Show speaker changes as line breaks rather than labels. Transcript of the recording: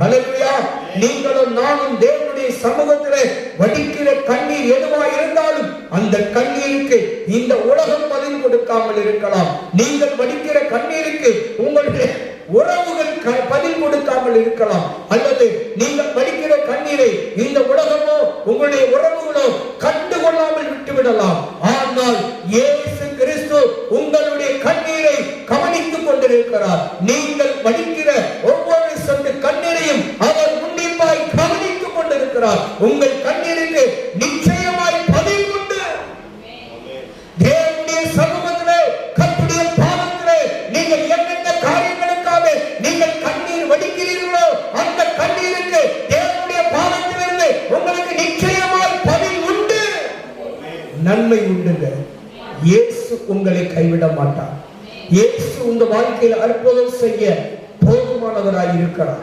ஹல்லேலூயா. நீங்களும் நானும் தேவனுடைய சமூகத்திலே வடிக்கிற கண்ணீர் எதுவாக இருந்தாலும் அந்த கண்ணீருக்கு இந்த உலகம் பதில் கொடுக்காமல் இருக்கலாம். நீங்கள் வடிக்கிற கண்ணீருக்கு உங்களுடைய உறவுகள் பதில் கொடுக்காமல் இருக்கலாம். அல்லது நீங்கள் வடிக்கிற கண்ணீரை இந்த உலகமோ உங்களுடைய உறவுகளோ கண்டுகொள்ளாமல் விட்டுவிடலாம். ஆனால் இயேசு கிறிஸ்து உங்களுடைய கண்ணீரை கவனித்துக் கொண்டிருக்கிறார். நீங்கள் வடிக்கிற ஒவ்வொரு சொட்டு கண்ணீரையும் அவர் உன்னிப்பாய் கவனித்துக் கொண்டிருக்கிறார். உங்கள் கண்ணீருக்கு நிச்சயமாய் பதில் உண்டு. தேவனுடைய சமூகத்திலே கர்த்தருடைய பாதத்திலே நீங்கள் என்னென்ன காரியங்களுக்காக நீங்கள் கண்ணீர் வடிக்கிறீர்களோ அந்த கண்ணீருக்கு தேவனுடைய பாதத்திலிருந்து உங்களுக்கு நிச்சயமாய் பதில் உண்டு, நன்மை உண்டுங்க. இயேசு உங்களை கைவிட மாட்டார். இயேசு உங்க வாழ்க்கையில் அற்புதம் செய்ய போதுமானவராய் இருக்கிறார்.